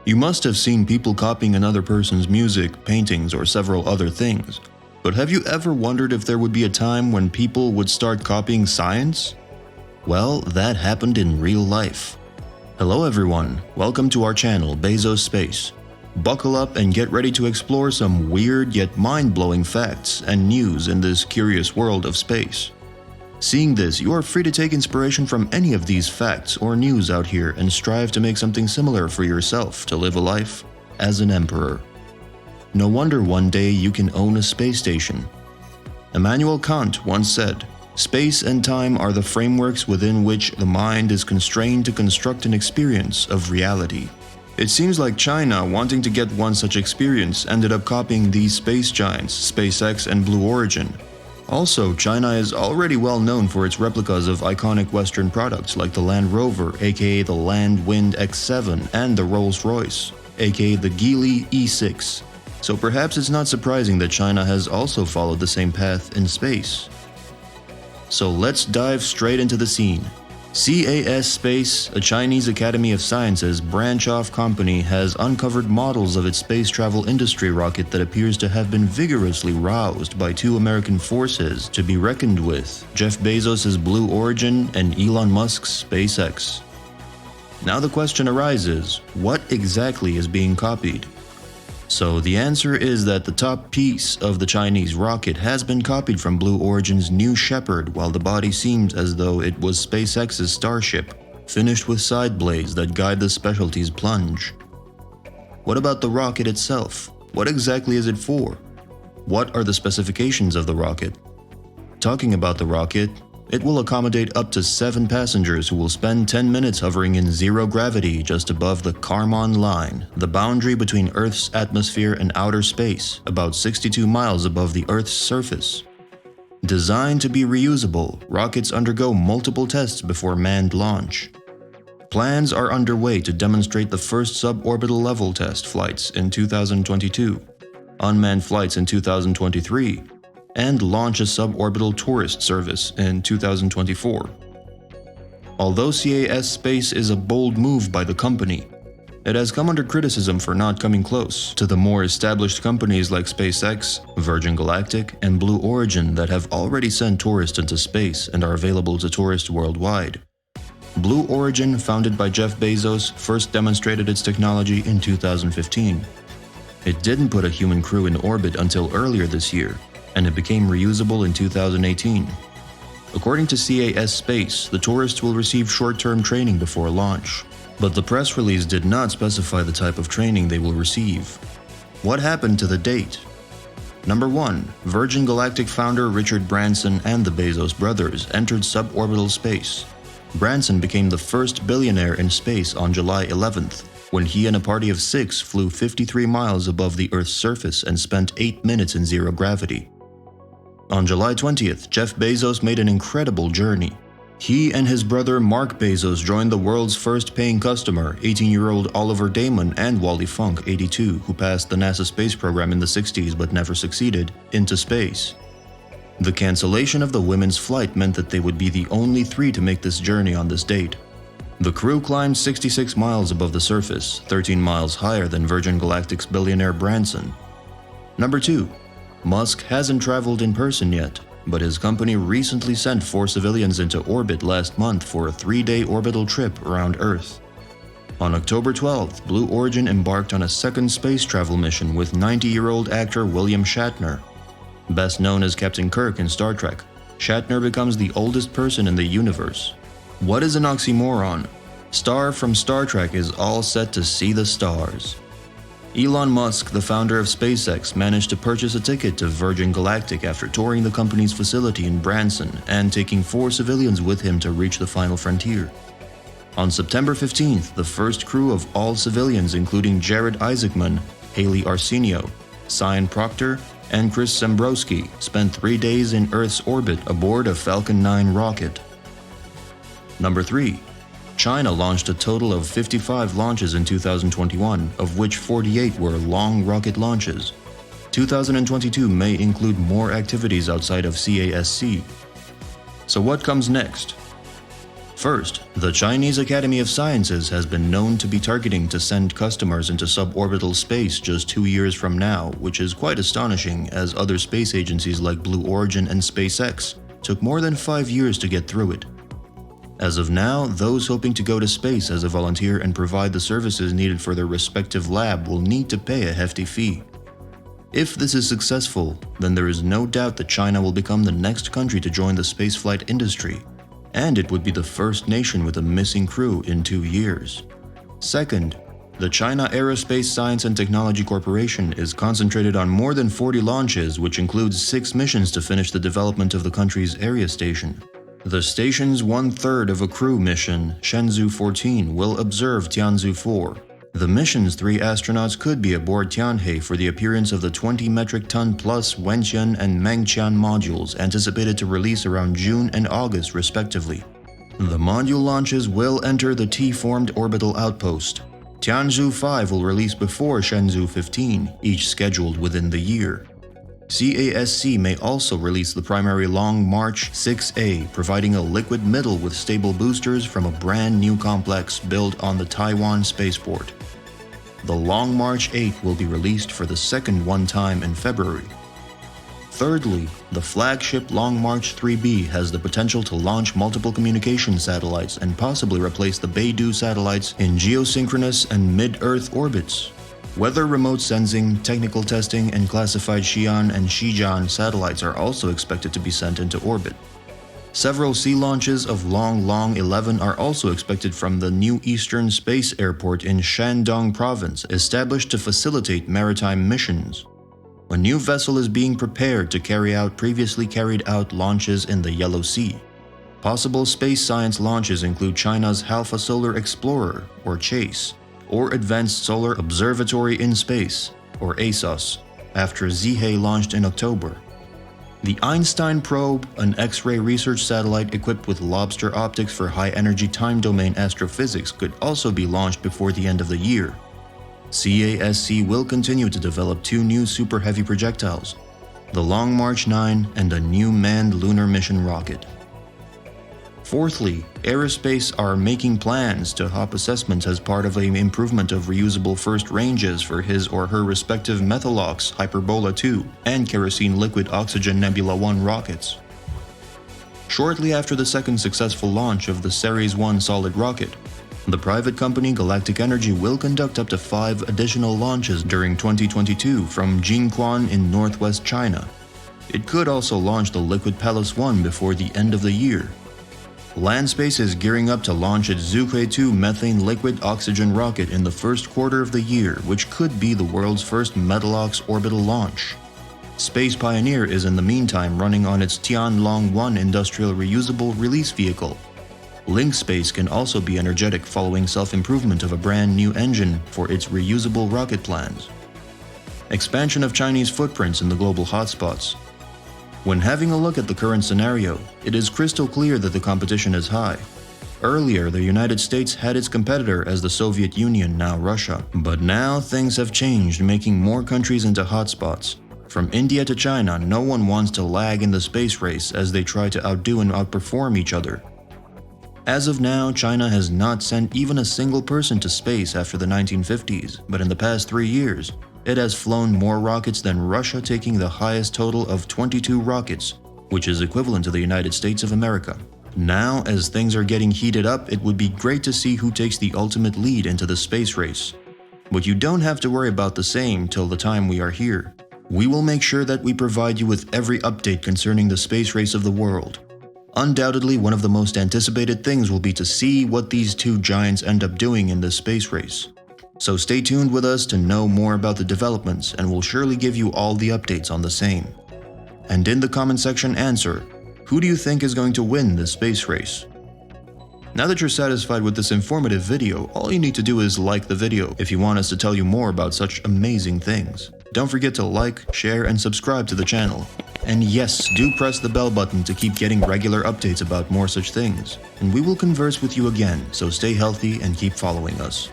You must have seen people copying another person's music, paintings, or several other things. But have you ever wondered if there would be a time when people would start copying science? Well, that happened in real life. Hello everyone, welcome to our channel, Bezos Space. Buckle up and get ready to explore some weird yet mind-blowing facts and news in this curious world of space. Seeing this, you are free to take inspiration from any of these facts or news out here and strive to make something similar for yourself to live a life as an emperor. No wonder one day you can own a space station. Immanuel Kant once said, "Space and time are the frameworks within which the mind is constrained to construct an experience of reality." It seems like China, wanting to get one such experience, ended up copying these space giants, SpaceX and Blue Origin. Also, China is already well known for its replicas of iconic Western products like the Land Rover, aka the Land Wind X7, and the RollsRoyce, aka the Geely E6. So perhaps it's not surprising that China has also followed the same path in space. So let's dive straight into the scene. CAS Space, a Chinese Academy of Sciences branch-off company, has uncovered models of its space travel industry rocket that appears to have been vigorously roused by two American forces to be reckoned with, Jeff Bezos' Blue Origin and Elon Musk's SpaceX. Now the question arises, what exactly is being copied? So the answer is that the top piece of the Chinese rocket has been copied from Blue Origin's New Shepard, while the body seems as though it was SpaceX's Starship, finished with side blades that guide the specialty's plunge. What about the rocket itself? What exactly is it for? What are the specifications of the rocket? Talking about the rocket, it will accommodate up to 7 passengers who will spend 10 minutes hovering in zero gravity just above the Kármán line, the boundary between Earth's atmosphere and outer space, about 62 miles above the Earth's surface. Designed to be reusable, rockets undergo multiple tests before manned launch. Plans are underway to demonstrate the first suborbital level test flights in 2022, unmanned flights in 2023, and launch a suborbital tourist service in 2024. Although CAS Space is a bold move by the company, it has come under criticism for not coming close to the more established companies like SpaceX, Virgin Galactic, and Blue Origin that have already sent tourists into space and are available to tourists worldwide. Blue Origin, founded by Jeff Bezos, first demonstrated its technology in 2015. It didn't put a human crew in orbit until earlier this year, and it became reusable in 2018. According to CAS Space, the tourists will receive short-term training before launch, but the press release did not specify the type of training they will receive. What happened to the date? Number 1. Virgin Galactic founder Richard Branson and the Bezos brothers entered suborbital space. Branson became the first billionaire in space on July 11th, when he and a party of 6 flew 53 miles above the Earth's surface and spent 8 minutes in zero gravity. On July 20th, Jeff Bezos made an incredible journey. He and his brother Mark Bezos joined the world's first paying customer, 18-year-old Oliver Damon and Wally Funk, 82, who passed the NASA space program in the 60s but never succeeded, into space. The cancellation of the women's flight meant that they would be the only 3 to make this journey on this date. The crew climbed 66 miles above the surface, 13 miles higher than Virgin Galactic's billionaire Branson. Number 2. Musk hasn't traveled in person yet, but his company recently sent 4 civilians into orbit last month for a 3-day orbital trip around Earth. On October 12th, Blue Origin embarked on a second space travel mission with 90-year-old actor William Shatner. Best known as Captain Kirk in Star Trek, Shatner becomes the oldest person in the universe. What is an oxymoron? Star from Star Trek is all set to see the stars. Elon Musk, the founder of SpaceX, managed to purchase a ticket to Virgin Galactic after touring the company's facility in Branson and taking 4 civilians with him to reach the final frontier. On September 15th, the first crew of all civilians, including Jared Isaacman, Haley Arsenio, Cyan Proctor, and Chris Zembrowski, spent 3 days in Earth's orbit aboard a Falcon 9 rocket. Number 3. China launched a total of 55 launches in 2021, of which 48 were long rocket launches. 2022 may include more activities outside of CASC. So what comes next? First, the Chinese Academy of Sciences has been known to be targeting to send customers into suborbital space just 2 years from now, which is quite astonishing as other space agencies like Blue Origin and SpaceX took more than 5 years to get through it. As of now, those hoping to go to space as a volunteer and provide the services needed for their respective lab will need to pay a hefty fee. If this is successful, then there is no doubt that China will become the next country to join the spaceflight industry, and it would be the first nation with a missing crew in 2 years. Second, the China Aerospace Science and Technology Corporation is concentrated on more than 40 launches, which includes 6 missions to finish the development of the country's area station. The station's 1/3 of a crew mission, Shenzhou 14, will observe Tianzhou 4. The mission's 3 astronauts could be aboard Tianhe for the appearance of the 20 metric ton plus Wenqian and Mengqian modules anticipated to release around June and August respectively. The module launches will enter the T-formed orbital outpost. Tianzhou 5 will release before Shenzhou 15, each scheduled within the year. CASC may also release the primary Long March 6A, providing a liquid middle with stable boosters from a brand new complex built on the Taiwan spaceport. The Long March 8 will be released for the second one time in February. Thirdly, the flagship Long March 3B has the potential to launch multiple communication satellites and possibly replace the Beidou satellites in geosynchronous and mid-Earth orbits. Weather remote sensing, technical testing, and classified Xi'an and Shijian satellites are also expected to be sent into orbit. Several sea launches of Long 11 are also expected from the New Eastern Space Airport in Shandong Province, established to facilitate maritime missions. A new vessel is being prepared to carry out previously carried out launches in the Yellow Sea. Possible space science launches include China's Alpha Solar Explorer, or CHASE, or Advanced Solar Observatory in Space, or ASOS, after Zhe launched in October. The Einstein probe, an X-ray research satellite equipped with lobster optics for high-energy time-domain astrophysics, could also be launched before the end of the year. CASC will continue to develop 2 new super heavy projectiles, the Long March 9 and a new manned lunar mission rocket. Fourthly, aerospace are making plans to hop assessments as part of an improvement of reusable first ranges for his or her respective Methalox Hyperbola 2 and Kerosene Liquid Oxygen Nebula 1 rockets. Shortly after the second successful launch of the Ceres 1 solid rocket, the private company Galactic Energy will conduct up to 5 additional launches during 2022 from Jinquan in northwest China. It could also launch the Liquid Palace 1 before the end of the year. Landspace is gearing up to launch its Zhuhe 2 methane liquid oxygen rocket in the first quarter of the year, which could be the world's first Metalox orbital launch. Space Pioneer is in the meantime running on its Tianlong 1 industrial reusable release vehicle. Link Space can also be energetic following self-improvement of a brand new engine for its reusable rocket plans. Expansion of Chinese footprints in the global hotspots. When having a look at the current scenario, it is crystal clear that the competition is high. Earlier, the United States had its competitor as the Soviet Union, now Russia. But now things have changed, making more countries into hotspots. From India to China, no one wants to lag in the space race as they try to outdo and outperform each other. As of now, China has not sent even a single person to space after the 1950s, but in the past 3 years, it has flown more rockets than Russia, taking the highest total of 22 rockets, which is equivalent to the United States of America. Now, as things are getting heated up, it would be great to see who takes the ultimate lead into the space race. But you don't have to worry about the same till the time we are here. We will make sure that we provide you with every update concerning the space race of the world. Undoubtedly, one of the most anticipated things will be to see what these 2 giants end up doing in this space race. So stay tuned with us to know more about the developments, and we'll surely give you all the updates on the same. And in the comment section, answer, who do you think is going to win this space race? Now that you're satisfied with this informative video, all you need to do is like the video if you want us to tell you more about such amazing things. Don't forget to like, share, and subscribe to the channel. And yes, do press the bell button to keep getting regular updates about more such things. And we will converse with you again, so stay healthy and keep following us.